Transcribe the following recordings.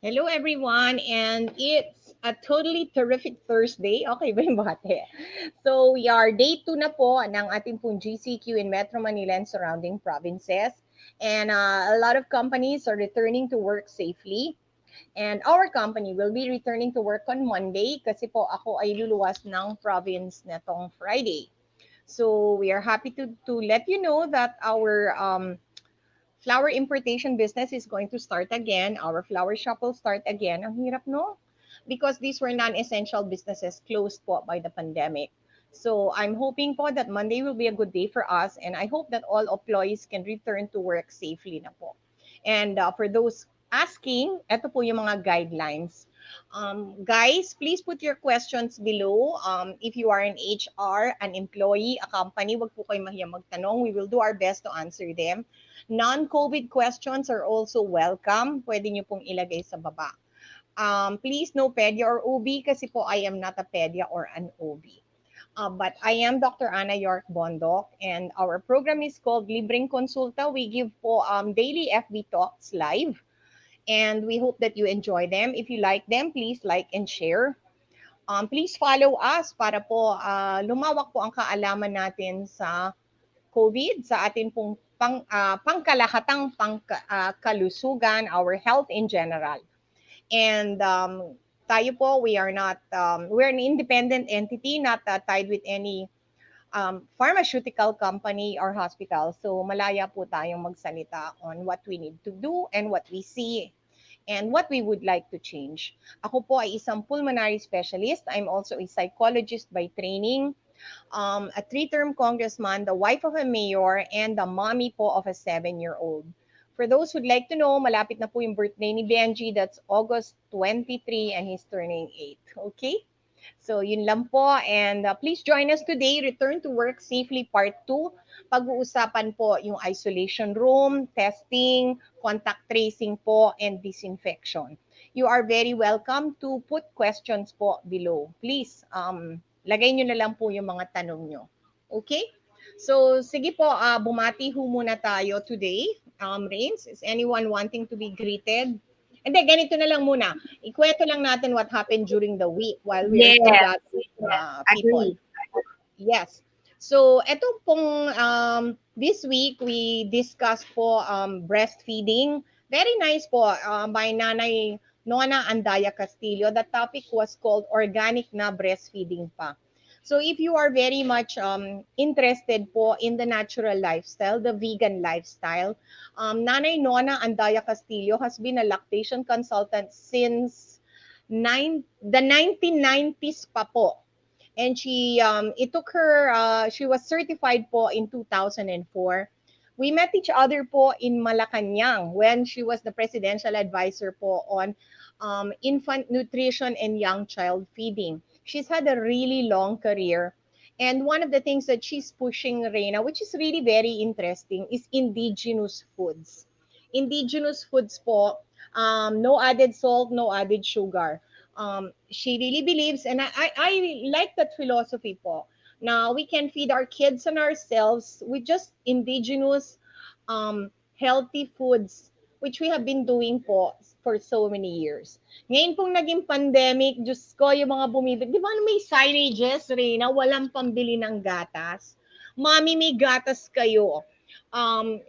Hello everyone, and it's a totally terrific Thursday. Okay ba yung bate? So we are day 2 na po ng ating pong GCQ in Metro Manila and surrounding provinces. And a lot of companies are returning to work safely. And our company will be returning to work on Monday kasi po ako ay luluwas ng province netong Friday. So we are happy to let you know that our flower importation business is going to start again. Our flower shop will start again. Ang hirap, no? Because these were non-essential businesses closed po by the pandemic. So I'm hoping po that Monday will be a good day for us, and I hope that all employees can return to work safely na po. And for those asking, ito po yung mga guidelines. Guys, please put your questions below. If you are an HR, an employee, a company, wag po kayo mahiyang magtanong. We will do our best to answer them. Non-COVID questions are also welcome. Pwede nyo pong ilagay sa baba. Please no pedia or OB kasi po I am not a pedia or an OB. But I am Dr. Ana York Bondok, and our program is called Libreng Consulta. We give po daily FB Talks live, and we hope that you enjoy them. If you like them, please like and share. Please follow us para po lumawak po ang kaalaman natin sa COVID, sa atin pong pangkalahatang kalusugan, our health in general. And tayo po, we're an independent entity, not tied with any pharmaceutical company or hospital. So malaya po tayong magsalita on what we need to do and what we see and what we would like to change. Ako po ay isang pulmonary specialist. I'm also a psychologist by training, a three-term congressman, the wife of a mayor, and the mommy po of a 7-year-old. For those who'd like to know, malapit na po yung birthday ni Benji. That's August 23 and he's turning 8. Okay? So yun lang po. And please join us today. Return to Work Safely Part 2. Pag-uusapan po yung isolation room, testing, contact tracing po, and disinfection. You are very welcome to put questions po below. Please, lagay nyo na lang po yung mga tanong nyo. Okay? So, sige po, bumati ho muna tayo today. Rains, is anyone wanting to be greeted? Hindi, ganito na lang muna. Ikwento lang natin what happened during the week while we are still Yes, gathering people. agree. Yes. So, ito pong this week, we discussed po breastfeeding. Very nice po by Nanay Nona Andaya Castillo. The topic was called Organic na Breastfeeding pa. So, if you are very much interested po in the natural lifestyle, the vegan lifestyle, Nanay Nona Andaya Castillo has been a lactation consultant since the 1990s pa po. And it took her, she was certified po in 2004. We met each other po in Malacanang when she was the presidential advisor po on infant nutrition and young child feeding. She's had a really long career. And one of the things that she's pushing, Reina, which is really very interesting, is indigenous foods. Indigenous foods po, no added salt, no added sugar. She really believes, and I like that philosophy po. Now we can feed our kids and ourselves with just indigenous, healthy foods, which we have been doing po for so many years. Ngayon pong naging pandemic, Diyos ko, yung mga bumibig, di ba may signages, Reyna, walang pambili ng gatas? Mami, may gatas kayo.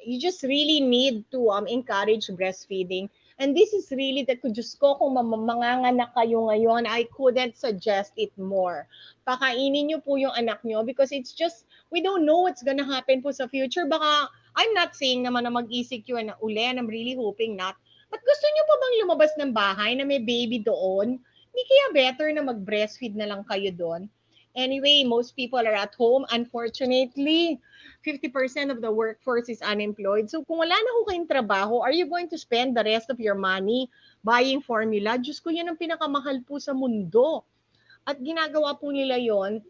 You just really need to encourage breastfeeding. And this is really the, Diyos ko, kung manganganak kayo ngayon, I couldn't suggest it more. Pakainin nyo po yung anak nyo because it's just, we don't know what's gonna happen po sa future. Baka, I'm not saying naman na mag-ECQ na uli, and I'm really hoping not. But gusto nyo pa bang lumabas ng bahay na may baby doon? Hindi kaya better na mag-breastfeed na lang kayo doon? Anyway, most people are at home. Unfortunately, 50% of the workforce is unemployed. So kung wala na ho kayong trabaho, are you going to spend the rest of your money buying formula? Diyos ko, yan ang pinakamahal po sa mundo. At ginagawa po nila yon,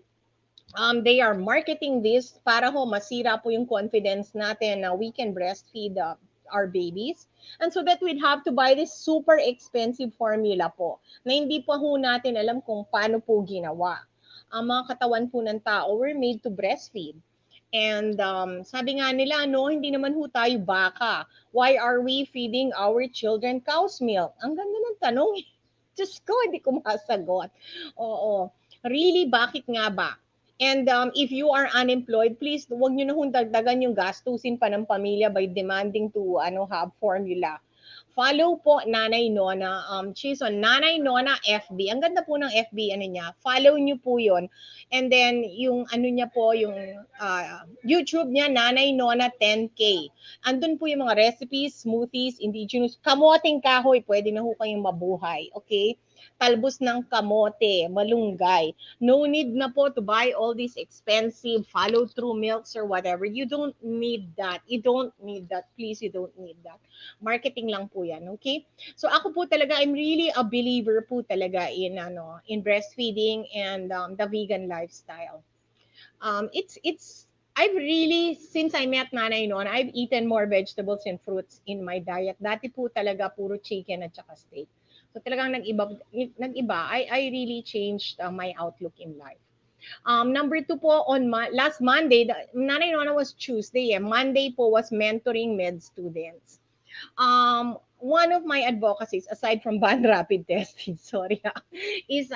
they are marketing this para ho masira po yung confidence natin na we can breastfeed our babies. And so that we'd have to buy this super expensive formula po na hindi pa ho natin alam kung paano po ginawa. Ang mga katawan po ng tao were made to breastfeed. And sabi nga nila, no, hindi naman ho tayo baka. Why are we feeding our children cow's milk? Ang ganda ng tanong. Diyos ko, hindi ko masagot. Oo. Really, bakit nga ba? And if you are unemployed, please, huwag nyo na hong dagdagan yung gastusin pa ng pamilya by demanding to have formula. Follow po Nanay Nona. She's on Nanay Nona FB. Ang ganda po ng FB ano niya. Follow niyo po 'yon. And then yung ano niya po, yung YouTube niya Nanay Nona 10K. Andun po yung mga recipes, smoothies, indigenous, kamoting kahoy, pwede na ho kayong mabuhay. Okay? Talbos ng kamote, malunggay. No need na po to buy all these expensive follow-through milks or whatever. You don't need that. You don't need that. Please, you don't need that. Marketing lang po yan, okay? So ako po talaga, I'm really a believer po talaga in breastfeeding and the vegan lifestyle. It's I've really, since I met Nanay noon, I've eaten more vegetables and fruits in my diet. Dati po talaga puro chicken at saka steak. So talagang nag-iba. I really changed my outlook in life. Number two po, last Monday, Nanay Nona was Tuesday. Monday po was mentoring med students. One of my advocacies, aside from band rapid testing, sorry is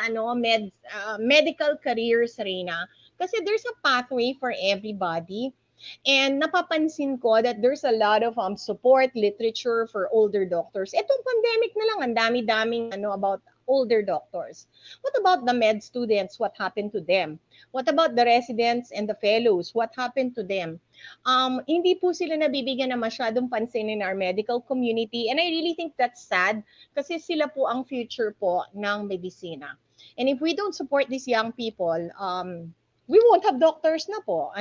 medical careers, Reina. Kasi there's a pathway for everybody. And napapansin ko that there's a lot of support literature for older doctors. Itong pandemic na lang, ang dami-daming about older doctors. What about the med students? What happened to them? What about the residents and the fellows? What happened to them? Hindi po sila nabibigyan ng masyadong pansin in our medical community. And I really think that's sad kasi sila po ang future po ng medisina. And if we don't support these young people, we won't have doctors na po.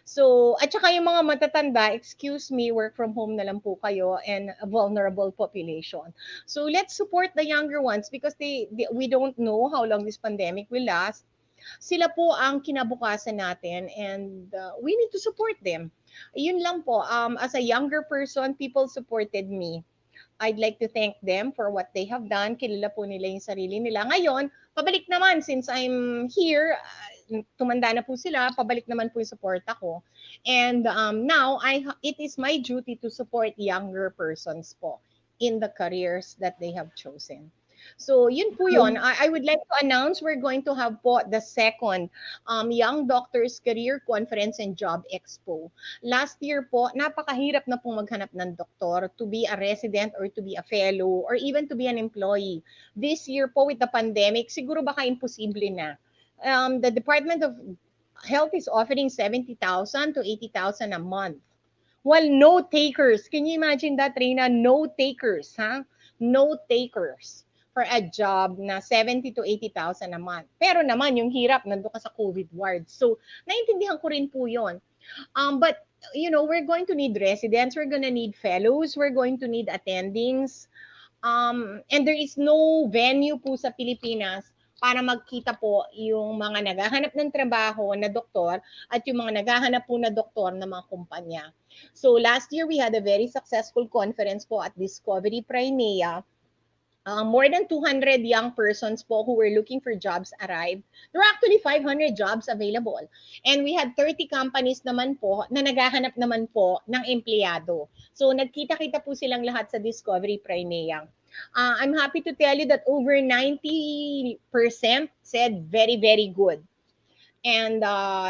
So, at saka yung mga matatanda, excuse me, work from home na lang po kayo and a vulnerable population. So, let's support the younger ones because we don't know how long this pandemic will last. Sila po ang kinabukasan natin and we need to support them. Yun lang po. As a younger person, people supported me. I'd like to thank them for what they have done. Kilala po nila yung sarili nila. Ngayon, pabalik naman since I'm here, tumanda na po sila, pabalik naman po yung support ako. And now, it is my duty to support younger persons po in the careers that they have chosen. So, yun po yun. I would like to announce we're going to have po the second Young Doctors Career Conference and Job Expo. Last year po, napakahirap na pong maghanap ng doktor to be a resident or to be a fellow or even to be an employee. This year po with the pandemic, siguro baka imposible na. The Department of Health is offering 70,000 to 80,000 a month. Well, no takers. Can you imagine that, Reina? No takers, ha? No takers for a job na 70 to 80,000 a month. Pero naman, yung hirap, nandun ka sa COVID ward. So, naintindihan ko rin po yun. But, we're going to need residents, we're going to need fellows, we're going to need attendings. And there is no venue po sa Pilipinas para magkita po yung mga naghahanap ng trabaho na doktor at yung mga naghahanap po na doktor na mga kumpanya. So last year, we had a very successful conference po at Discovery Primea. More than 200 young persons po who were looking for jobs arrived. There were actually 500 jobs available. And we had 30 companies naman po na naghahanap naman po ng empleyado. So nagkita-kita po silang lahat sa Discovery Primea. I'm happy to tell you that over 90% said very, very good. And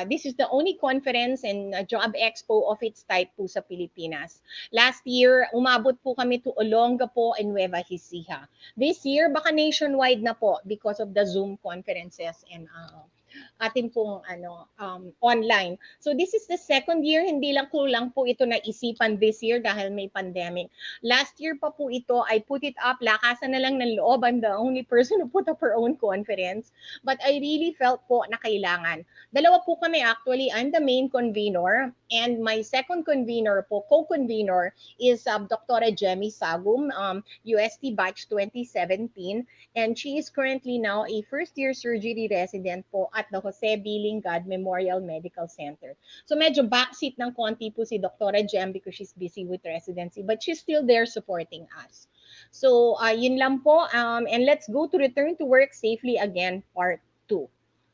this is the only conference and job expo of its type po sa Pilipinas. Last year, umabot po kami to Olongapo and Nueva Ecija. This year, baka nationwide na po because of the Zoom conferences and atin pong online. So this is the second year, hindi lang kulang po ito na isipan this year dahil may pandemic. Last year pa po ito, I put it up, lakasan na lang ng loob. I'm the only person who put up her own conference. But I really felt po na kailangan. Dalawa po kami actually, I'm the main convener and my second convener po, co-convener is Dr. Jemmy Sagum, UST Batch 2017. And she is currently now a first-year surgery resident po at the Jose B. Lingad Memorial Medical Center. So medyo backseat ng konti po si Dr. Jem because she's busy with residency, but she's still there supporting us. So yun lang po. And let's go to return to work safely again, part 2.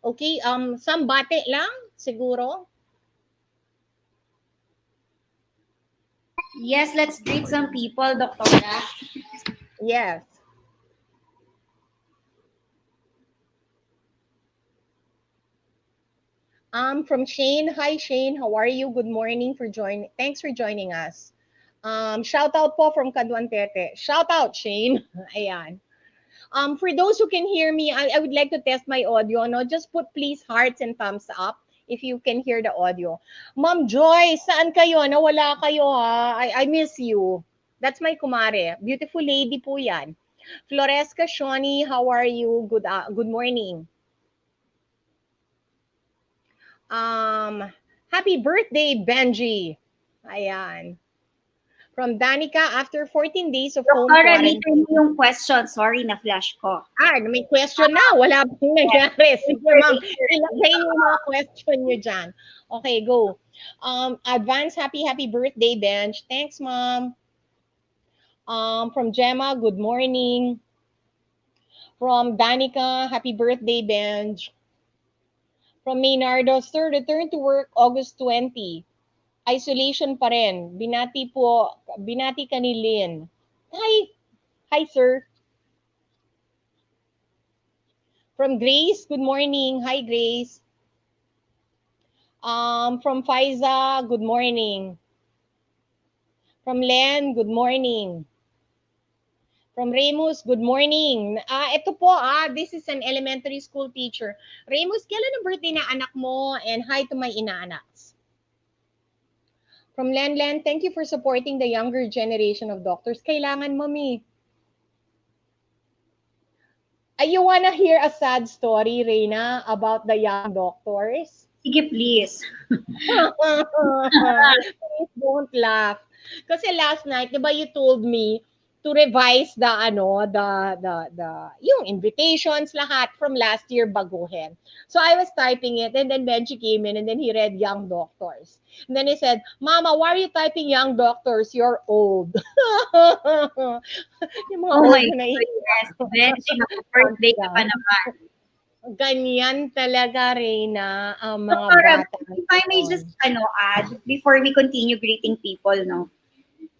Okay, some bate lang siguro. Yes, let's greet some people, Doctora. Yes. From Shane. Hi, Shane. How are you? Good morning for joining. Thanks for joining us. Shout out po from Caduantete. Shout out, Shane. Ayan. For those who can hear me, I would like to test my audio. No, just put please hearts and thumbs up if you can hear the audio. Ma'am Joy, saan kayo? Nawala kayo ha. I miss you. That's my kumare. Beautiful lady po yan. Floresca Shoni, how are you? Good morning. Um, Happy birthday, Benji. Ayan. From Danica, after 14 days of home Doctora, quarantine. dito yung question. Sorry, na-flash ko. May question na. Wala pong nangyari. Sige, ma'am. Ilagay yung mga question nyo dyan. Okay, go. Advance happy birthday, Benj. Thanks, ma'am. From Gemma, good morning. From Danica, happy birthday, Benj. From Maynardo, sir, return to work August 20. Isolation pa rin. Binati ka ni Lynn. Hi, sir. From Grace, good morning. Hi, Grace. From Faiza, good morning. From Len, good morning. From Remus, good morning. Ito po, this is an elementary school teacher. Remus, kailan ang birthday na anak mo? And hi to my inaanaks. From Len, thank you for supporting the younger generation of doctors. Kailangan, mami. You wanna hear a sad story, Reina, about the young doctors? Sige, please. Please don't laugh. Kasi last night, 'di ba you told me to revise yung invitations lahat from last year baguhin. So I was typing it and then Benji came in and then he read young doctors. And then he said, "Mama, why are you typing young doctors? You're old." Yung mga Oh old my na goodness. Benji, birthday ka pa naman. ganyan talaga, Reyna, ang mga Doctora, bata. if I may just add, before we continue greeting people, no?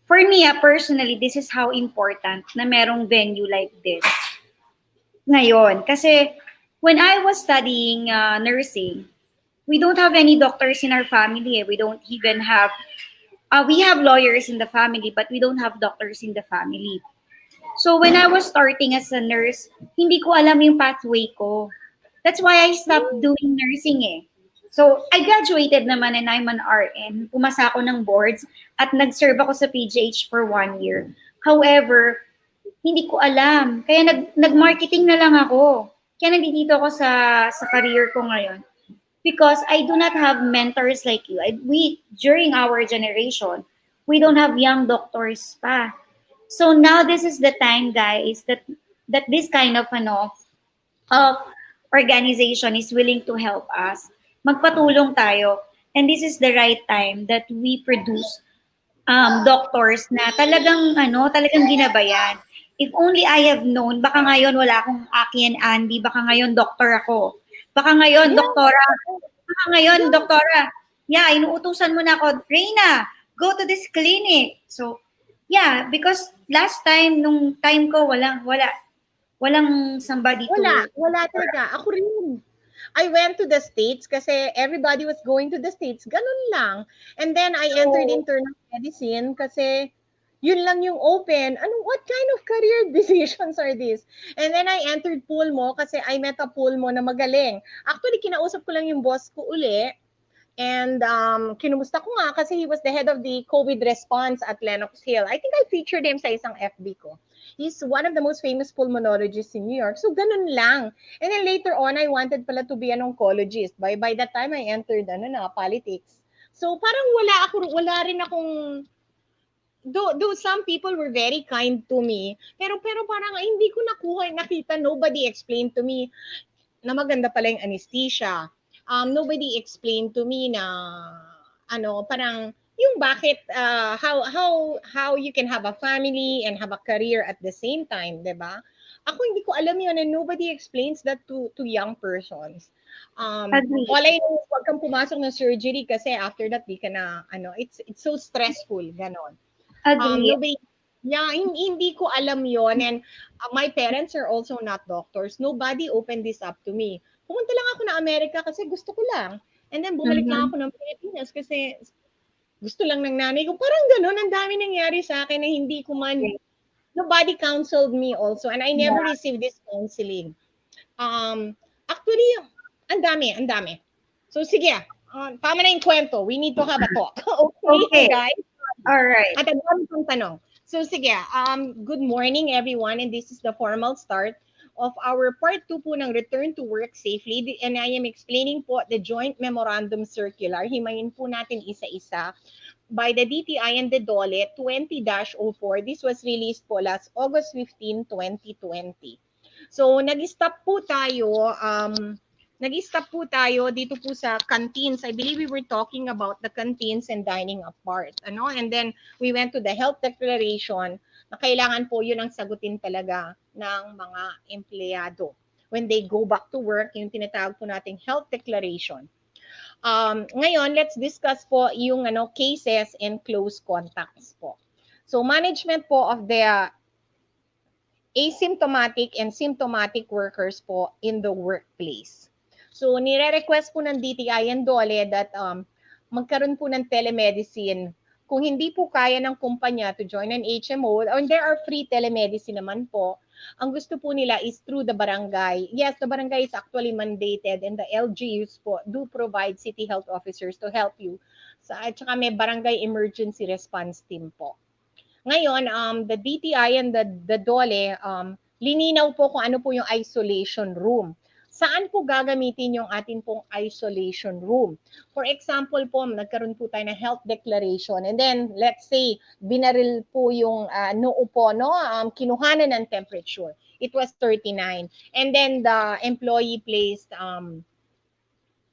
For me, personally, this is how important na merong venue like this ngayon. Kasi when I was studying nursing, we don't have any doctors in our family. We don't even have, we have lawyers in the family, but we don't have doctors in the family. So when I was starting as a nurse, hindi ko alam yung pathway ko. That's why I stopped doing nursing eh. So I graduated naman and I'm an RN. Pumasa ako ng boards at nag-serve ako sa PGH for 1 year. However, hindi ko alam. Kaya nag-marketing na lang ako. Kaya nandito ako sa career ko ngayon. Because I do not have mentors like you. During our generation, we don't have young doctors pa. So now this is the time, guys, that this kind of of organization is willing to help us. Magpatulong tayo. And this is the right time that we produce doctors na talagang ginabayan. If only I have known, baka ngayon wala akong Aki and Andy, baka ngayon doctor ako. Baka ngayon, doktora. Baka ngayon, doktora. Yeah, inuutusan mo na ako, Reina, go to this clinic. So, yeah, because last time, nung time ko, walang somebody Wala talaga. Ako rin. I went to the States kasi everybody was going to the States. Ganun lang. And then I entered internal medicine kasi yun lang yung open. What kind of career decisions are these? And then I entered Pulmo kasi I met a Pulmo na magaling. Actually, kinausap ko lang yung boss ko uli. And kinumusta ko nga kasi he was the head of the COVID response at Lenox Hill. I think I featured him sa isang FB ko. He's one of the most famous pulmonologists in New York. So ganun lang. And then later on, I wanted pala to be an oncologist. By that time, I entered politics. So parang wala rin akong though some people were very kind to me, pero parang hindi ko nakita, nobody explained to me na maganda pala yung anesthesia. Nobody explained to me na parang yung bakit how you can have a family and have a career at the same time, 'di ba? Ako hindi ko alam yun and nobody explains that to young persons. All I know, wag kang pumasok ng surgery kasi after that di ka na it's so stressful ganon. Agree. Nobody, yeah, hindi ko alam yon. And my parents are also not doctors. Nobody opened this up to me. Pumunta lang ako na Amerika kasi gusto ko lang. And then bumalik lang Mhm. ako ng Pilipinas kasi gusto lang ng nanay ko. Parang ganun, ang dami nangyari sa akin na hindi ko man, nobody counseled me also. And I never Yeah. received this counseling. Actually, ang dami, ang dami. So sige, tama na yung kwento. We need to have a talk. Okay, Okay. guys? All right. At ang dami kong tanong. So sige, good morning everyone, and this is the formal start of our part 2 po ng Return to Work Safely, and I am explaining po the Joint Memorandum Circular. Himayin po natin isa-isa by the DTI and the DOLE 20-04. This was released po last August 15, 2020. So nag-stop po tayo dito po sa canteens. I believe we were talking about the canteens and dining apart. And then we went to the health declaration na kailangan po yun ang sagutin talaga ng mga empleyado. When they go back to work, yung tinatawag po nating health declaration. Ngayon, let's discuss po yung cases and close contacts po. So management po of the asymptomatic and symptomatic workers po in the workplace. So nire-request po ng DTI and DOLE that magkaroon po ng telemedicine. Kung hindi po kaya ng kumpanya to join an HMO, or there are free telemedicine naman po, ang gusto po nila is through the barangay. Yes, the barangay is actually mandated and the LGUs po do provide city health officers to help you. At saka may barangay emergency response team po. Ngayon, the DTI and the DOLE, lininaw po kung ano po yung isolation room. Saan po gagamitin yung atin pong isolation room? For example po, nagkaroon po tayo ng health declaration and then let's say binaril po yung noo po, no? Kinuhanan ng temperature. It was 39. And then the employee placed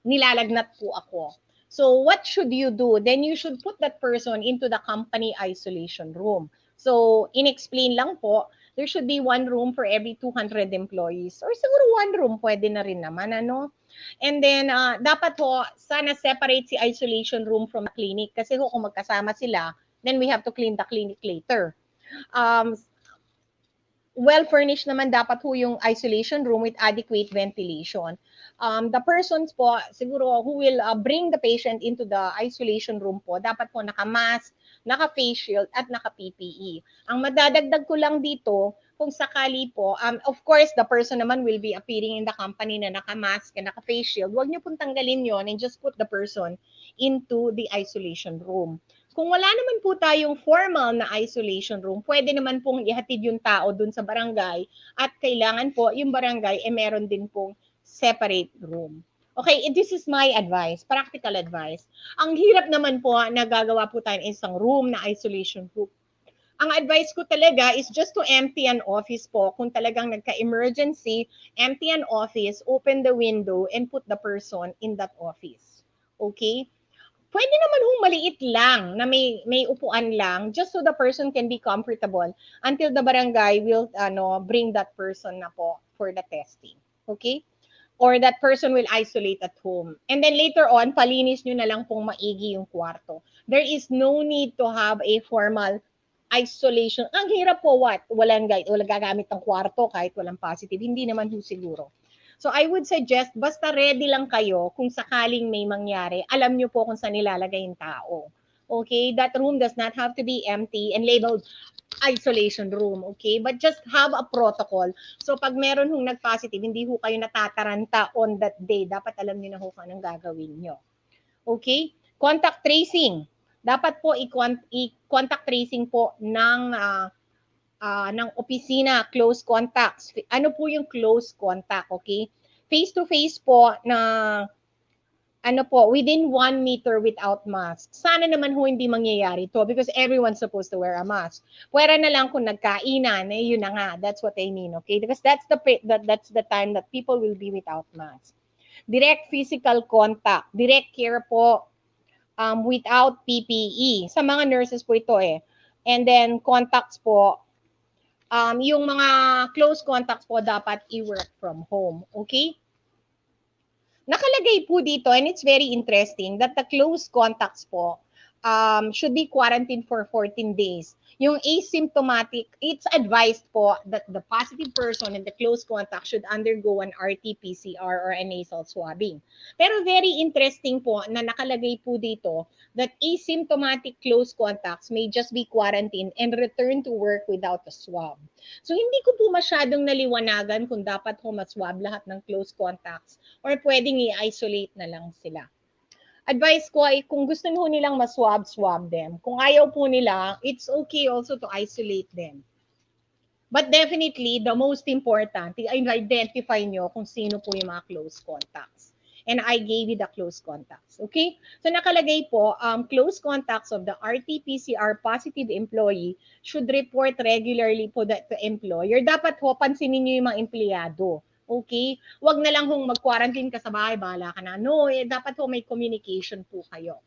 nilalagnat po ako. So what should you do? Then you should put that person into the company isolation room. So in-explain lang po, there should be one room for every 200 employees. Or siguro one room, pwede na rin naman, ano? And then, dapat po, sana separate si isolation room from the clinic. Kasi kung magkasama sila, then we have to clean the clinic later. Well-furnished naman dapat po yung isolation room with adequate ventilation. The persons po, siguro, who will bring the patient into the isolation room po, dapat po naka-mask, naka-face shield, at naka-PPE. Ang madadagdag ko lang dito, kung sakali po, of course, the person naman will be appearing in the company na naka-mask and naka-face shield. Huwag niyo pong tanggalin yon and just put the person into the isolation room. Kung wala naman po tayong formal na isolation room, pwede naman pong ihatid yung tao dun sa barangay at kailangan po yung barangay meron din pong separate room. Okay, this is my advice, practical advice. Ang hirap naman po na gagawa po tayo ng isang room na isolation room. Ang advice ko talaga is just to empty an office po. Kung talagang nagka-emergency, empty an office, open the window, and put the person in that office. Okay? Pwede naman maliit lang na may upuan lang just so the person can be comfortable until the barangay will bring that person na po for the testing. Okay? Or that person will isolate at home. And then later on, palinis nyo na lang pong maigi yung kwarto. There is no need to have a formal isolation. Ang hirap po walang gagamit ng kwarto kahit walang positive. Hindi naman po siguro. So I would suggest, basta ready lang kayo kung sakaling may mangyari, alam nyo po kung saan nilalagay yung tao. Okay? That room does not have to be empty and labeled isolation room. Okay? But just have a protocol. So pag meron hong nag-positive, hindi ho kayo natataranta on that day. Dapat alam nyo na ho kung anong gagawin nyo. Okay? Contact tracing. Dapat po i-contact tracing po ng opisina, close contacts. Ano po yung close contact, okay? Face-to-face po na within 1 meter without mask. Sana naman ho hindi mangyayari to because everyone's supposed to wear a mask. Pwera na lang kung nagkainan, yun na nga. That's what I mean, okay? Because that's the time that people will be without mask. Direct physical contact, direct care po without PPE. Sa mga nurses po ito And then contacts po, yung mga close contacts po dapat i-work from home. Okay? Nakalagay po dito, and it's very interesting, that the close contacts po should be quarantined for 14 days. Yung asymptomatic, it's advised po that the positive person and the close contact should undergo an RT-PCR or a nasal swabbing. Pero very interesting po na nakalagay po dito that asymptomatic close contacts may just be quarantined and return to work without a swab. So hindi ko po masyadong naliwanagan kung dapat po maswab lahat ng close contacts or pwedeng i-isolate na lang sila. Advice ko ay kung gusto nyo nilang maswab, swab them. Kung ayaw po nila, it's okay also to isolate them. But definitely, the most important, i-identify nyo kung sino po yung mga close contacts. And I gave you the close contacts. Okay? So nakalagay po, close contacts of the RT-PCR positive employee should report regularly po the employer. Dapat po, pansinin nyo yung mga empleyado. Okay? Wag na lang kung mag-quarantine ka sa bahay, bahala ka na. No, dapat po may communication po kayo.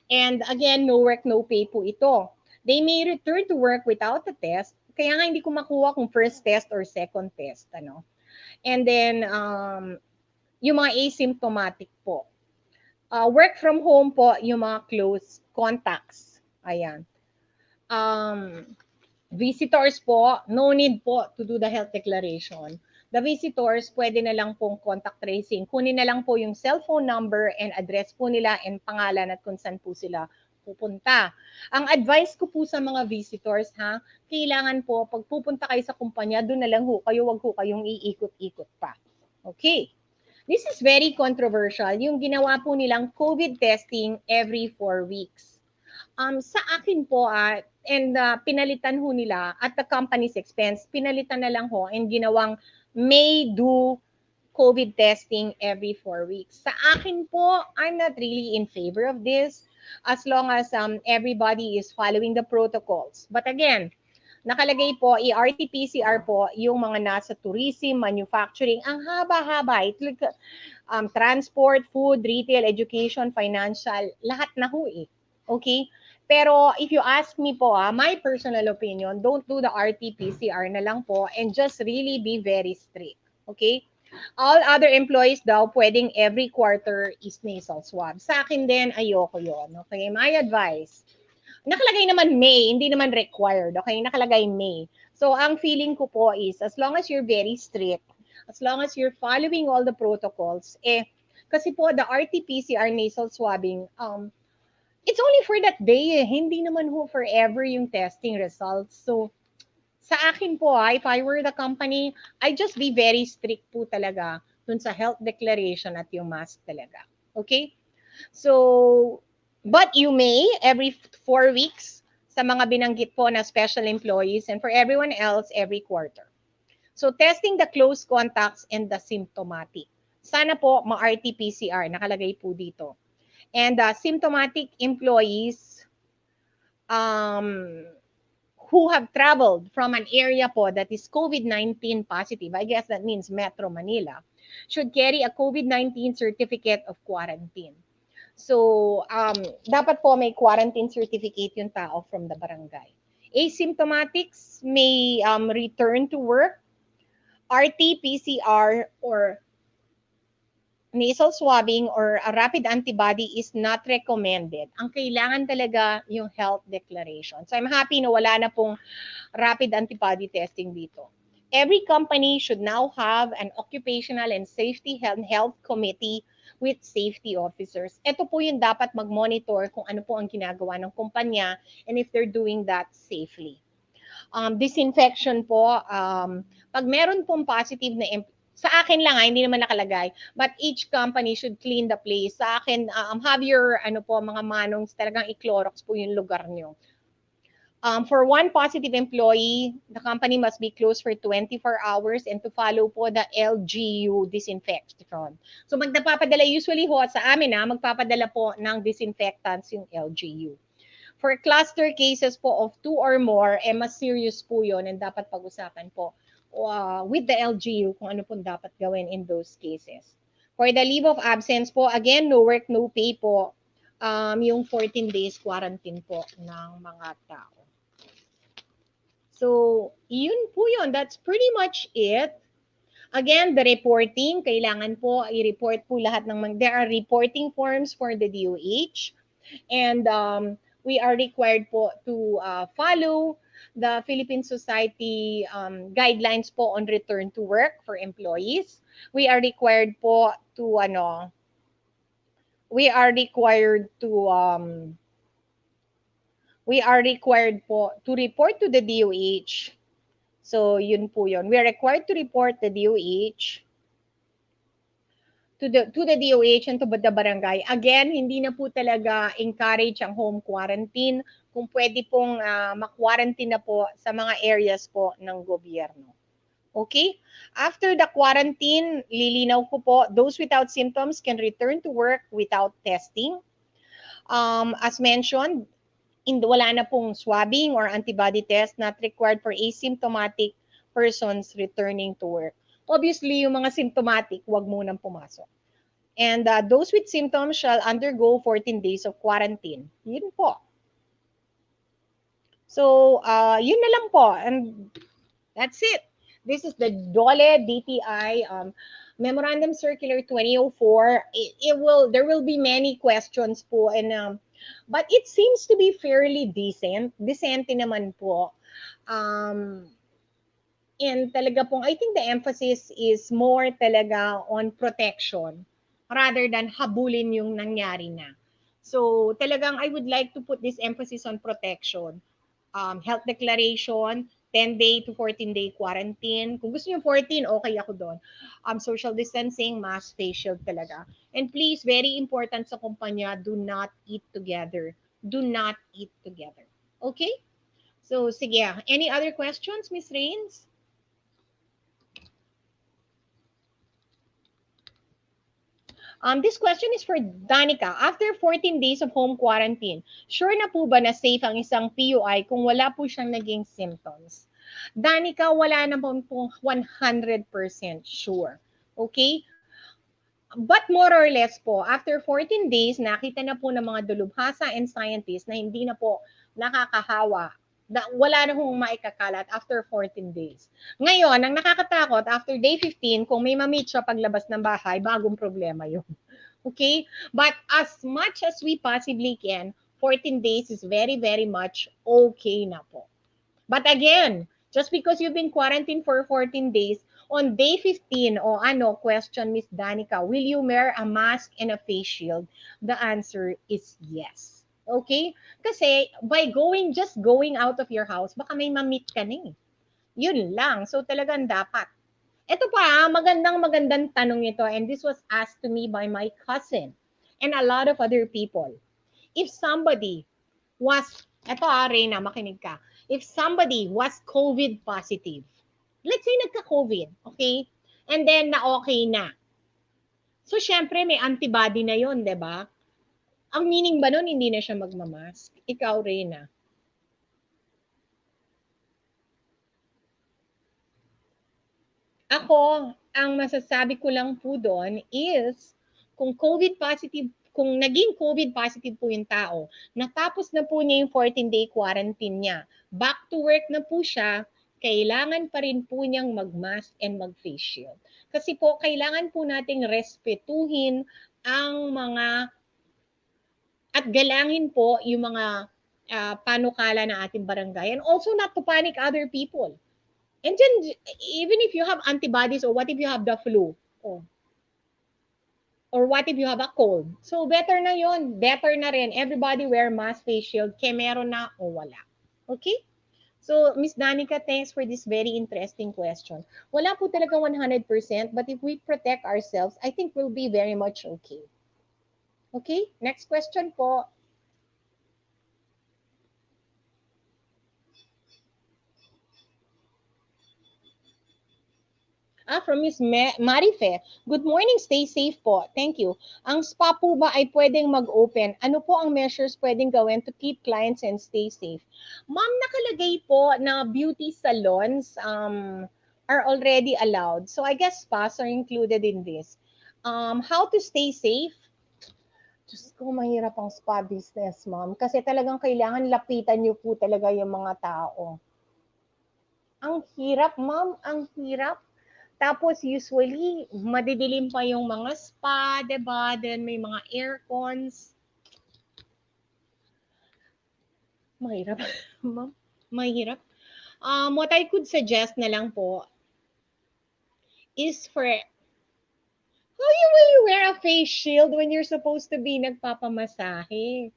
And again, no work, no pay po ito. They may return to work without a test. Kaya nga hindi ko makuha kung first test or second test. Ano? And then, yung mga asymptomatic po. Work from home po, yung mga close contacts. Ayan. Visitors po, no need po to do the health declaration. The visitors, pwede na lang pong contact tracing. Kunin na lang po yung cellphone number and address po nila and pangalan at kung saan po sila pupunta. Ang advice ko po sa mga visitors, kailangan po, pag pupunta kayo sa kumpanya, doon na lang ho kayo, wag ho kayong iikot-ikot pa. Okay. This is very controversial. Yung ginawa po nilang COVID testing every 4 weeks. Sa akin po, pinalitan ho nila at the company's expense, pinalitan na lang ho and ginawang may do COVID testing every 4 weeks. Sa akin po, I'm not really in favor of this as long as everybody is following the protocols. But again, nakalagay po, RT-PCR po, yung mga nasa tourism, manufacturing, ang haba-haba. Transport, food, retail, education, financial, lahat na ho eh. Okay? Pero if you ask me po, my personal opinion, don't do the RT-PCR na lang po and just really be very strict. Okay? All other employees daw, pwedeng every quarter is nasal swab. Sa akin din, ayoko yon. Okay? My advice, nakalagay naman May, hindi naman required. Okay? Nakalagay May. So, ang feeling ko po is, as long as you're very strict, as long as you're following all the protocols, kasi po, the RT-PCR nasal swabbing, it's only for that day. Hindi naman ho forever yung testing results. So, sa akin po, if I were the company, I just be very strict po talaga dun sa health declaration at yung mask talaga. Okay? So, but you may, every 4 weeks, sa mga binanggit po na special employees, and for everyone else, every quarter. So, testing the close contacts and the symptomatic. Sana po, ma-RT-PCR, nakalagay po dito. And symptomatic employees who have traveled from an area po that is COVID-19 positive, I guess that means Metro Manila, should carry a COVID-19 certificate of quarantine. So, dapat po may quarantine certificate yung tao from the barangay. Asymptomatics may return to work. RT-PCR or nasal swabbing or a rapid antibody is not recommended. Ang kailangan talaga yung health declaration. So I'm happy na wala na pong rapid antibody testing dito. Every company should now have an occupational and safety health committee with safety officers. Ito po yung dapat mag-monitor kung ano po ang ginagawa ng kumpanya and if they're doing that safely. Disinfection po, pag meron pong positive na sa akin lang, hindi naman nakalagay. But each company should clean the place. Sa akin, have your, mga manongs, talagang i-Clorox po yung lugar nyo. For one positive employee, the company must be closed for 24 hours and to follow po the LGU disinfection. So magpapadala, usually ho, sa amin magpapadala po ng disinfectants yung LGU. For cluster cases po of 2 or more, mas serious po yun and dapat pag-usapan po with the LGU kung ano pong dapat gawin in those cases. For the leave of absence po, again, no work, no pay po, yung 14 days quarantine po ng mga tao. So, yun po yun. That's pretty much it. Again, the reporting, kailangan po i-report po lahat ng, there are reporting forms for the DOH and we are required po to follow the Philippine Society guidelines po on return to work for employees. We are required po to we are required to we are required po to report to the DOH. So yun po yun. We are required to report the DOH to the DOH and to the barangay. Again, hindi na po talaga encourage ang home quarantine. Kung pwede pong ma-quarantine na po sa mga areas po ng gobyerno. Okay? After the quarantine, lilinaw ko po, those without symptoms can return to work without testing. As mentioned, wala na pong swabbing or antibody test not required for asymptomatic persons returning to work. Obviously, yung mga symptomatic, wag munang pumasok. And those with symptoms shall undergo 14 days of quarantine. Yun po. So, yun na lang po. And that's it. This is the DOLE DTI Memorandum Circular 2004. There will be many questions po. And but it seems to be fairly decent. Decente naman po. And talaga pong, I think the emphasis is more talaga on protection rather than habulin yung nangyari na. So talagang I would like to put this emphasis on protection. Health declaration, 10-day to 14-day quarantine. Kung gusto niyo 14, okay ako doon. Social distancing, mask, face shield talaga. And please, very important sa kumpanya, do not eat together. Do not eat together. Okay? So, sige. Any other questions, Miss Rains? This question is for Danica. After 14 days of home quarantine, sure na po ba na safe ang isang PUI kung wala po siyang naging symptoms? Danica, wala na po 100% sure. Okay? But more or less po, after 14 days, nakita na po ng mga dalubhasa and scientists na hindi na po nakakahawa. Wala na hong maikakalat after 14 days. Ngayon, ang nakakatakot, after day 15, kung may ma-meet siya paglabas ng bahay, bagong problema yun. Okay? But as much as we possibly can, 14 days is very, very much okay na po. But again, just because you've been quarantined for 14 days, on day 15, question, Miss Danica, will you wear a mask and a face shield? The answer is yes. Okay? Kasi by just going out of your house, baka may ma-meet ka na eh. Yun lang. So talagang dapat. Ito pa, magandang tanong ito, and this was asked to me by my cousin and a lot of other people. If somebody was, Reyna, makinig ka. If somebody was COVID positive, let's say nagka-COVID, okay? And then na-okay na. So, syempre, may antibody na yon, di ba? Ang meaning ba nun, hindi na siya magmamask? Ikaw, Reyna. Ako, ang masasabi ko lang po doon is, kung naging COVID positive po yung tao, natapos na po niya yung 14-day quarantine niya, back to work na po siya, kailangan pa rin po niyang mag-mask and mag-face shield. Kasi po, kailangan po nating respetuhin ang mga, at galangin po yung mga panukala ng ating barangay, and also not to panic other people. And then, even if you have antibodies, or what if you have the flu? Or what if you have a cold? So, better na yon. Better na rin. Everybody wear mask, face shield, kaya meron na o wala. Okay? So, Miss Danica, thanks for this very interesting question. Wala po talaga 100%, but if we protect ourselves, I think we'll be very much okay. Okay? Next question po. From Miss Marife. Good morning, stay safe po. Thank you. Ang spa po ba ay pwedeng mag-open? Ano po ang measures pwedeng gawin to keep clients and stay safe? Ma'am, nakalagay po na beauty salons are already allowed. So I guess spas are included in this. How to stay safe? Diyos ko, mahirap ang spa business, ma'am. Kasi talagang kailangan lapitan niyo po talaga yung mga tao. Ang hirap, ma'am. Ang hirap. Tapos usually, madidilim pa yung mga spa, diba? Then may mga aircons. Mahirap. Ma'am, mahirap. What I could suggest na lang po is for how will you wear a face shield when you're supposed to be nagpapamasahe?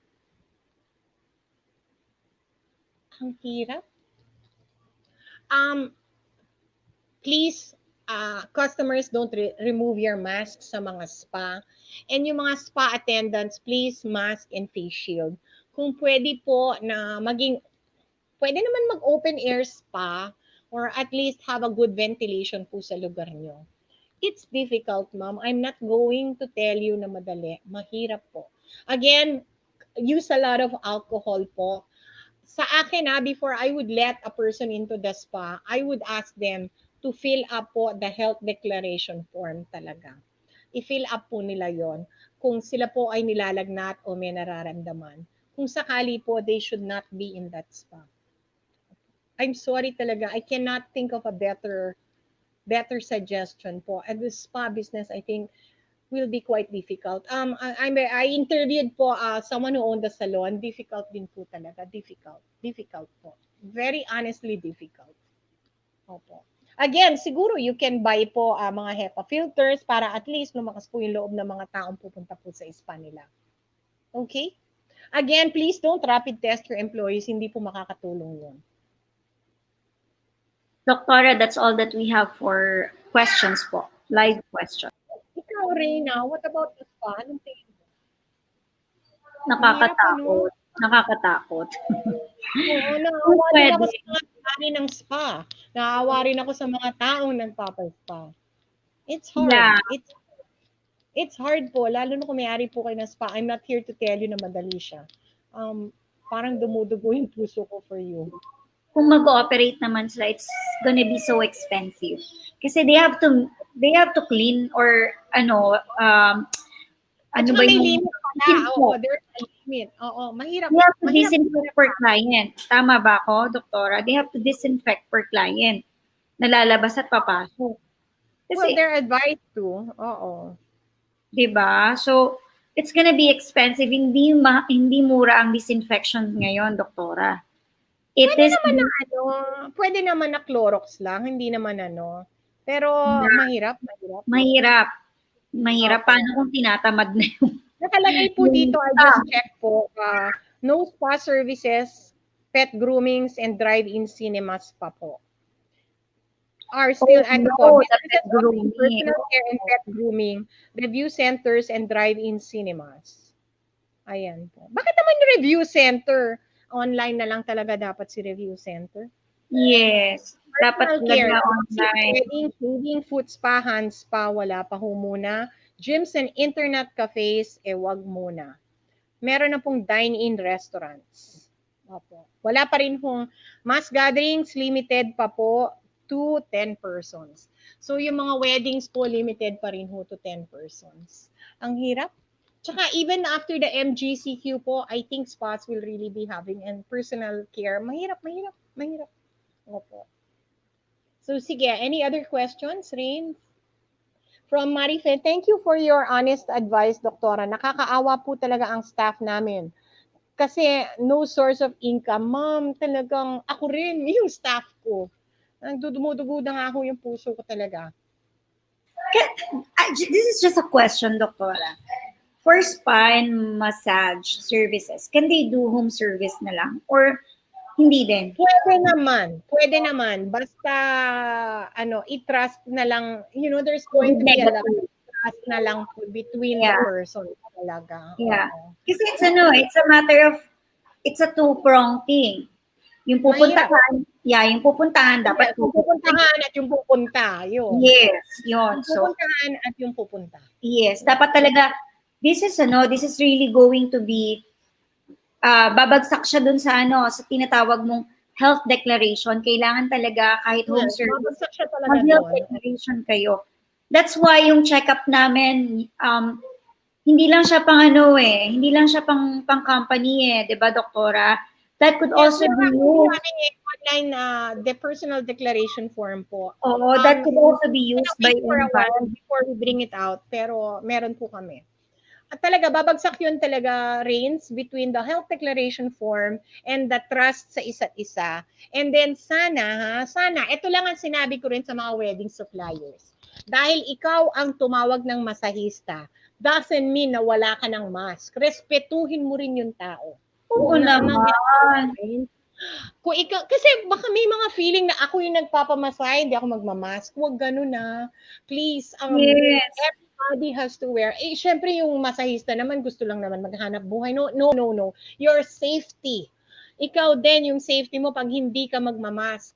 Ang hirap. Please, customers, don't remove your masks sa mga spa. And yung mga spa attendants, please mask and face shield. Kung pwede po na pwede naman mag-open air spa or at least have a good ventilation po sa lugar nyo. It's difficult, ma'am. I'm not going to tell you na madali. Mahirap po. Again, use a lot of alcohol po. Sa akin before I would let a person into the spa, I would ask them to fill up po the health declaration form talaga. I-fill up po nila yon kung sila po ay nilalagnat o may nararamdaman. Kung sakali po, they should not be in that spa. I'm sorry talaga. I cannot think of a better suggestion po. And the spa business, I think, will be quite difficult. I interviewed po someone who owned the salon. Difficult din po talaga. Difficult po. Very honestly difficult. Opo. Again, siguro you can buy po mga HEPA filters para at least lumakas po yung loob ng mga taong pupunta po sa spa nila. Okay? Again, please don't rapid test your employees. Hindi po makakatulong yun. Doktora, that's all that we have for questions po. Live questions. Ikaw, Reyna, what about the spa? Anong tingin mo? Nakakatakot. Nakakatakot. Oo, naawa rin ako sa mga may ng spa. Naawa rin ako sa mga taong nagpapa-spa. It's hard. Yeah. It's hard po, lalo na kung may-ari po kayo ng spa. I'm not here to tell you na madali siya. Parang dumudugo yung puso ko for you. Kung mag-ooperate naman sila, it's gonna be so expensive. Kasi they have to clean or ano ba may yung limit pala. Oo, there's a limit. Oo, mahirap. They have to disinfect per client. Tama ba ako, doktora? They have to disinfect per client. Nalalabas at papasok. Kasi, well, they're advised to. Oo. Diba? So, it's gonna be expensive. Hindi mura ang disinfection ngayon, doktora. Pwede naman na Clorox lang, hindi naman Pero mahirap. Mahirap. Paano kung tinatamad na yung... Nakalagay po dito, I just check po, no spa services, pet groomings, and drive-in cinemas pa po. Are still personal care and pet grooming, review centers, and drive-in cinemas. Ayan po. Bakit naman review center? Online na lang talaga dapat si review center? Yes. Dapat talaga online. Feeding, food spa, hand spa, wala pa ho muna. Gyms and internet cafes, wag muna. Meron na pong dine-in restaurants. Opo. Wala pa rin pong mass gatherings, limited pa po to 10 persons. So yung mga weddings po, limited pa rin ho to 10 persons. Ang hirap. Tsaka even after the MGCQ po, I think spas will really be having and personal care. Mahirap. Opo. So sige, any other questions, Rain? From Marife, thank you for your honest advice, Doktora. Nakakaawa po talaga ang staff namin. Kasi no source of income. Ma'am, talagang ako rin, yung staff ko. Dumudugo na nga ako yung puso ko talaga. This is just a question, Doktora. For spa and massage services, can they do home service na lang? Or hindi din? Pwede naman. Basta, i-trust na lang, there's going to be a lot of trust na lang between the person talaga. Yeah. Kasi it's a matter of, it's a two-pronged thing. Yung pupuntahan, dapat yung pupuntahan at yung pupunta. Yun. Yes, yun. Yung pupuntahan at yung pupunta. Yes, dapat talaga, this is really going to be babagsak siya dun sa sa tinatawag mong health declaration. Kailangan talaga kahit home service, mag-health declaration kayo. That's why yung check-up namin, hindi lang siya pang hindi lang siya pang company 'di ba, doktora? That could also be used online the personal declaration form po. Oo, that could also be used by for a while before we bring it out, pero meron po kami. at talaga babagsak yun talaga, Reigns, between the health declaration form and the trust sa isa't isa. And then sana, ito lang ang sinabi ko rin sa mga wedding suppliers. Dahil ikaw ang tumawag ng masahista, doesn't mean na wala ka ng mask. Respetuhin mo rin yung tao. Oo naman. Kung ikaw, kasi baka may mga feeling na ako yung nagpapamasahe, hindi ako magmamask. Huwag ganun na. Please, Yes. everybody has to wear. Eh, syempre yung masahista naman, gusto lang naman maghanap buhay. No, no, no, no. Your safety. Ikaw din, yung safety mo pag hindi ka magmamask.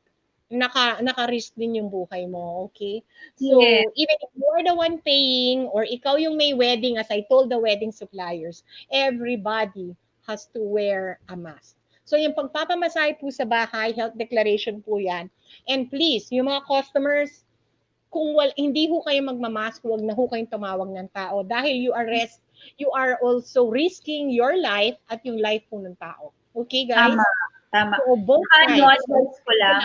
Naka-risk din yung buhay mo, okay? So, Yes. even if you're the one paying or ikaw yung may wedding, as I told the wedding suppliers, everybody has to wear a mask. So, yung pagpapamasahe po sa bahay, health declaration po yan. And please, yung mga customers, kung hindi ho kayo magmamask, huwag na ho kayong tumawag ng tao dahil you are also risking your life at yung life po ng tao. Okay, guys? Tama. So, both Ano, sides. advice ko lang.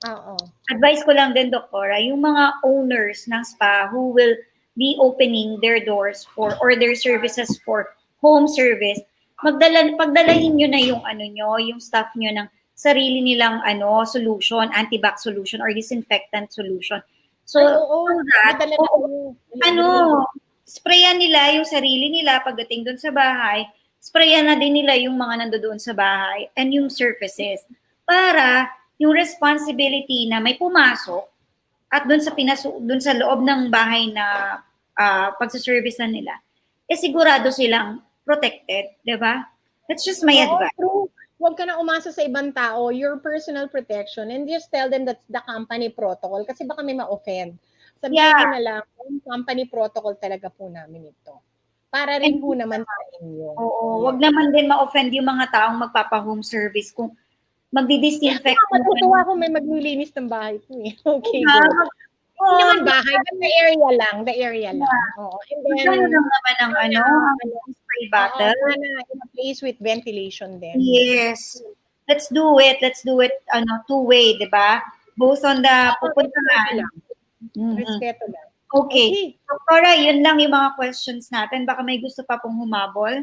Oo. Advice ko lang din, Doktora, yung mga owners ng spa who will be opening their doors for or their services for home service, pagdalahin nyo na yung ano nyo, yung staff nyo ng sarili nilang solution, antibac solution or disinfectant solution. So, sprayan nila yung sarili nila pagdating doon sa bahay, sprayan na din nila yung mga nandoon sa bahay and yung surfaces para yung responsibility na may pumasok at doon sa loob ng bahay na pagsaservice na nila, sigurado silang protected, 'di ba? That's just my advice. True. Huwag ka na umasa sa ibang tao, your personal protection, and just tell them that's the company protocol kasi baka may ma-offend. Sabihin na lang, company protocol talaga po namin ito. Para rin po naman sa inyo. Oo, wag naman din ma-offend yung mga taong magpapa-home service kung magdi-disinfect. Matutuwa ako may maglilinis ng bahay ko eh. Okay, good. Hindi naman bahay, but the area lang. Oo. And then, lang naman ang spray bottle. In a place with ventilation then. Yes. Let's do it, two-way, di ba? Both on the pupuntahan. Respeto lang. Okay. Doktora, yun lang yung mga questions natin. Baka may gusto pa pong humabol.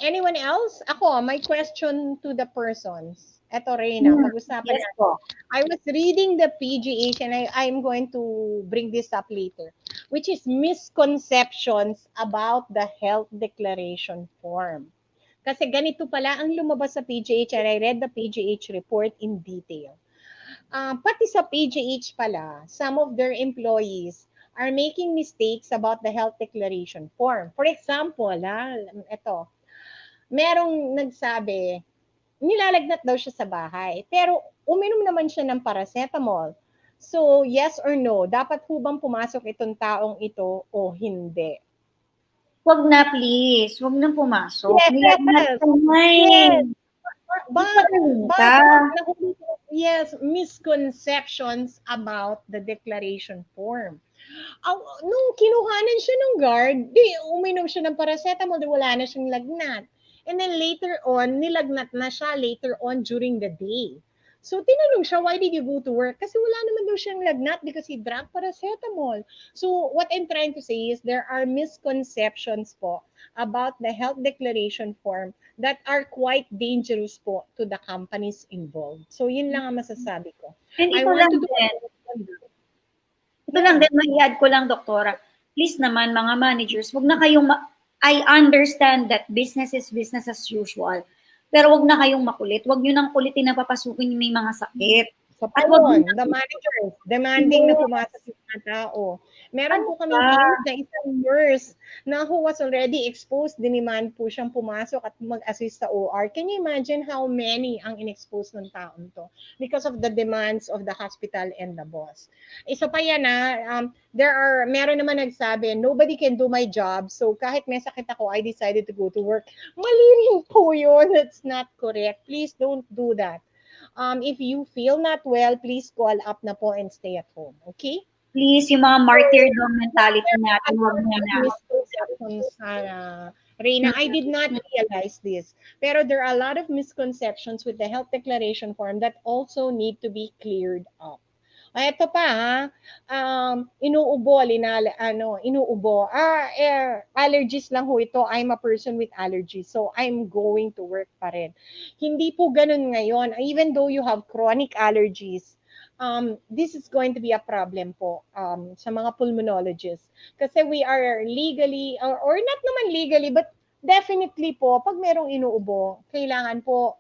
Anyone else? Ako, my question to the persons. Eto, Reina, pag-usapan natin. I was reading the PGH and I'm going to bring this up later, which is misconceptions about the health declaration form. Kasi ganito pala ang lumabas sa PGH and I read the PGH report in detail. Pati sa PGH pala, some of their employees are making mistakes about the health declaration form. For example, ito, merong nagsabi, nilalagnat daw siya sa bahay, pero uminom naman siya ng paracetamol. So, yes or no, dapat ho bang pumasok itong taong ito o hindi? Wag na, please. Wag na pumasok. Yes, misconceptions about the declaration form. Nung kinuhanan siya ng guard, uminom siya ng paracetamol, wala na siyang lagnat. And then later on, nilagnat na siya later on during the day. So tinanong siya, why did you go to work? Kasi wala naman daw siyang lagnat because he drank paracetamol. So what I'm trying to say is there are misconceptions po about the health declaration form that are quite dangerous po to the companies involved. So yun lang ang masasabi ko. And ito lang din, mai-add ko lang, Doktora. Please naman, mga managers, wag na kayong, I understand that business is business as usual. Pero wag na kayong makulit. Wag nyo nang kulitin na papasukin yung may mga sakit. At wag the managers, demanding na pumasok yung mga tao. Meron po kami case na isang nurse na who was already exposed, diniman po siyang pumasok at mag-assist sa OR. Can you imagine how many ang in-expose ng taon to? Because of the demands of the hospital and the boss. Isa pa yan meron naman nagsabi, nobody can do my job, so kahit may sakit ako, I decided to go to work. Mali rin po yun. That's not correct. Please don't do that. If you feel not well, please call up na po and stay at home. Okay? Please, yung mga martyrdom mentality natin, huwag na Reina, I did not realize this. Pero there are a lot of misconceptions with the health declaration form that also need to be cleared up. Ito pa ha, inuubo, inuubo. Allergies lang ho ito. I'm a person with allergies, so I'm going to work pa rin. Hindi po ganun ngayon. Even though you have chronic allergies, this is going to be a problem po sa mga pulmonologists. Kasi we are legally, or not naman legally, but definitely po, pag merong inuubo, kailangan po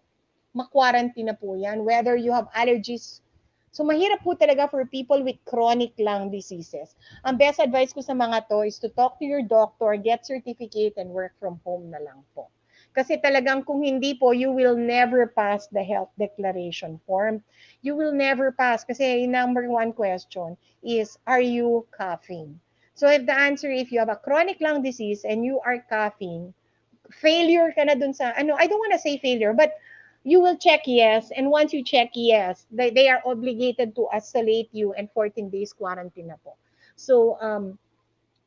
ma-quarantine na po yan, whether you have allergies. So, mahirap po talaga for people with chronic lung diseases. Ang best advice ko sa mga to is to talk to your doctor, get certificate, and work from home na lang po. Kasi talagang kung hindi po, you will never pass the health declaration form. You will never pass. Kasi yung number one question is, are you coughing? So, if the answer, if you have a chronic lung disease and you are coughing, failure ka na dun sa, I don't want to say failure, but you will check yes, and once you check yes, they are obligated to isolate you and 14 days quarantine na po. So,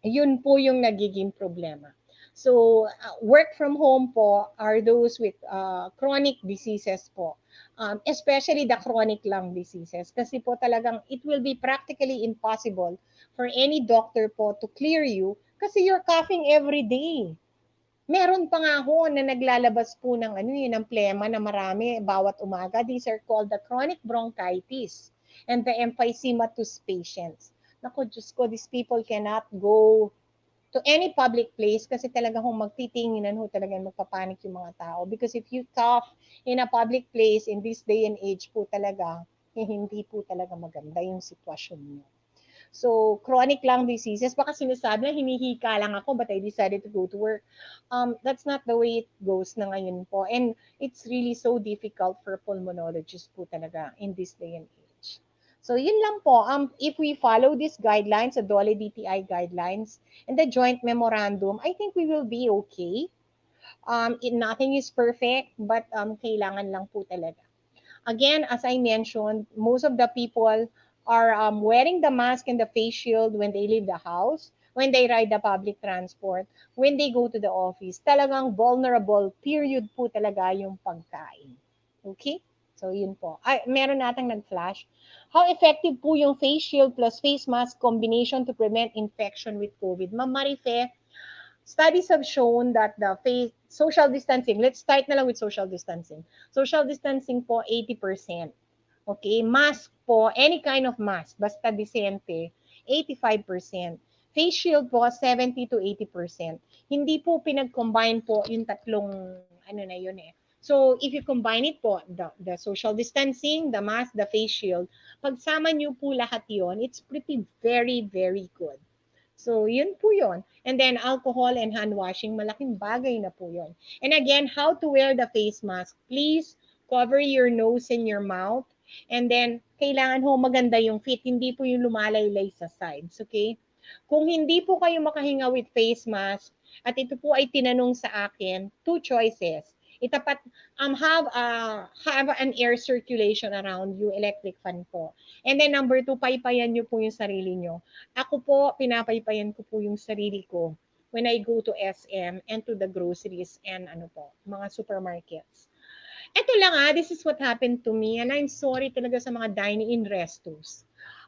yun po yung nagiging problema. So, work from home po are those with chronic diseases po. Especially the chronic lung diseases. Kasi po talagang it will be practically impossible for any doctor po to clear you kasi you're coughing every day. Meron pa nga ho na naglalabas po ng ng plema na marami bawat umaga. These are called the chronic bronchitis and the emphysematous patients. Naku, Diyos ko, these people cannot go to any public place kasi talaga kung magtitinginan ho talaga magpapanik yung mga tao. Because if you cough in a public place in this day and age po talaga, hindi po talaga maganda yung sitwasyon niyo. So, chronic lung diseases, baka sinasabi na hinihika lang ako but I decided to go to work. That's not the way it goes na ngayon po. And it's really so difficult for pulmonologists po talaga in this day and age. So, yun lang po. If we follow these guidelines, the DOLE DTI guidelines, and the joint memorandum, I think we will be okay. Nothing is perfect, but kailangan lang po talaga. Again, as I mentioned, most of the people are wearing the mask and the face shield when they leave the house, when they ride the public transport, when they go to the office. Talagang vulnerable period po talaga yung pagkain. Okay? So, yun po. Meron natang nag-flash. How effective po yung face shield plus face mask combination to prevent infection with COVID? Ma'am Marife, studies have shown that the social distancing, let's start na lang with social distancing. Social distancing po, 80%. Okay, mask po, any kind of mask, basta disente, 85%. Face shield po, 70 to 80%. Hindi po pinag-combine po yung tatlong, na yun eh. So, if you combine it po, the social distancing, the mask, the face shield, pagsama nyo po lahat yon, it's pretty very, very good. So, yun po yun. And then, alcohol and hand washing, malaking bagay na po yun. And again, how to wear the face mask. Please cover your nose and your mouth. And then, kailangan ho maganda yung fit. Hindi po yung lumalaylay sa sides. Okay? Kung hindi po kayo makahinga with face mask, at ito po ay tinanong sa akin, two choices. Itapat, have an air circulation around you, electric fan po. And then number two, paypayan nyo po yung sarili nyo. Ako po, pinapaypayan ko po yung sarili ko when I go to SM and to the groceries and mga supermarkets. Ito lang this is what happened to me and I'm sorry talaga sa mga dine-in restos.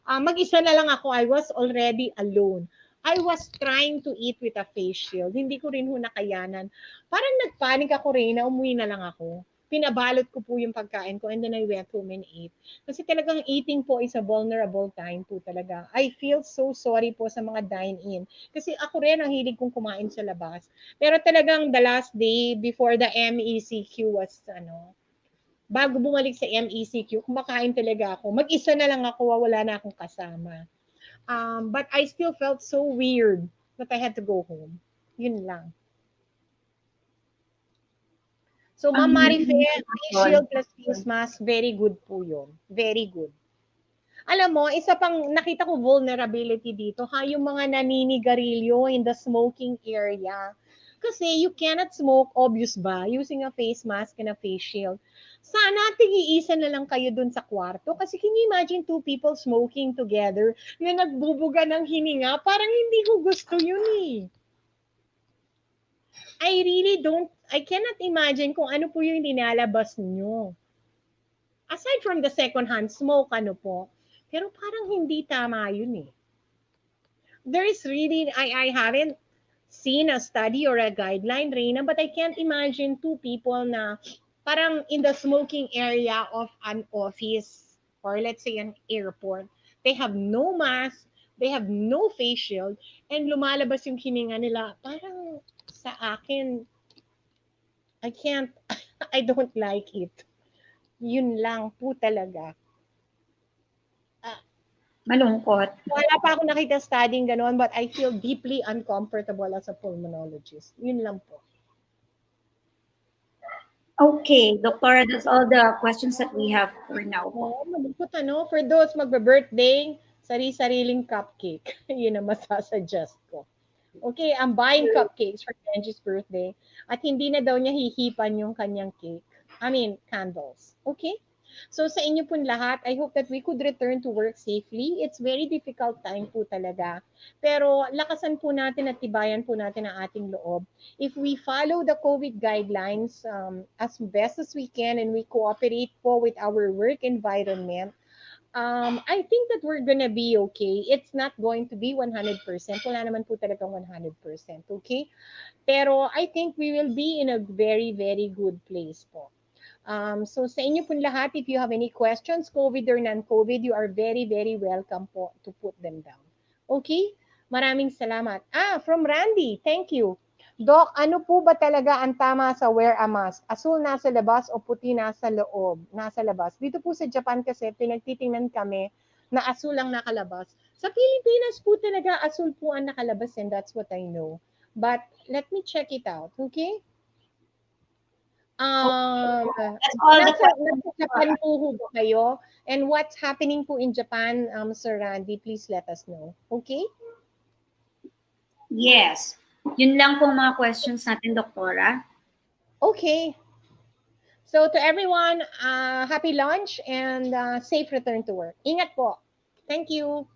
Mag-isa na lang ako, I was already alone. I was trying to eat with a face shield. Hindi ko rin ho nakayanan. Parang nagpanik ako rin na umuwi na lang ako. Pinabalot ko po yung pagkain ko and then I went home and ate. Kasi talagang eating po is a vulnerable time po talaga. I feel so sorry po sa mga dine-in. Kasi ako rin ang hilig kong kumain sa labas. Pero talagang the last day before the MECQ was bago bumalik sa MECQ, kumakain talaga ako. Mag-isa na lang ako, wala na akong kasama. But I still felt so weird that I had to go home. Yun lang. So, Ma'am Marife, face shield plus face mask, very good po yun. Very good. Alam mo, isa pang nakita ko vulnerability dito, yung mga naninigarilyo in the smoking area. Kasi you cannot smoke, obvious ba, using a face mask and a face shield. Sana tig-iisa na lang kayo dun sa kwarto. Kasi can you imagine two people smoking together na nagbubuga ng hininga? Parang hindi ko gusto yun eh. I cannot imagine kung ano po yung nilalabas nyo. Aside from the second-hand smoke, po, Pero parang hindi tama yun eh. There is really, I haven't seen a study or a guideline, Reina, but I can't imagine two people na parang in the smoking area of an office or let's say an airport. They have no mask, they have no face shield, and lumalabas yung hininga nila. Parang sa akin, I can't, I don't like it. Yun lang po talaga. Malungkot. Wala pa ako nakita studying gano'n, but I feel deeply uncomfortable as a pulmonologist. Yun lang po. Okay, Doctora, that's all the questions that we have for now. Oo, malungkot ano. For those magbe-birthday, sari-sariling cupcake. Yun ang masasuggest ko. Okay, I'm buying cupcakes for Benji's birthday. At hindi na daw niya hihipan yung kanyang cake. I mean, candles. Okay? So sa inyo pong lahat, I hope that we could return to work safely. It's very difficult time po talaga. Pero lakasan po natin at tibayan po natin ang ating loob. If we follow the COVID guidelines as best as we can and we cooperate po with our work environment, I think that we're gonna be okay. It's not going to be 100%. Wala naman po talagang 100%. Okay? Pero I think we will be in a very, very good place po. So sa inyo pong lahat, if you have any questions, COVID or non-COVID, you are very, very welcome po to put them down. Okay? Maraming salamat. From Randy, thank you. Doc, ano po ba talaga ang tama sa wear a mask? Asul nasa labas o puti nasa loob? Nasa labas. Dito po sa Japan kasi, pinagtitingnan kami na asul ang nakalabas. Sa Pilipinas po talaga, asul po ang nakalabas and that's what I know. But let me check it out, okay? That's all the questions. Nasa Japan po ho ba kayo? And what's happening po in Japan, Sir Randy, please let us know. Okay? Yes. Yun lang pong mga questions natin, Doktora. Okay. So to everyone, happy lunch and safe return to work. Ingat po. Thank you.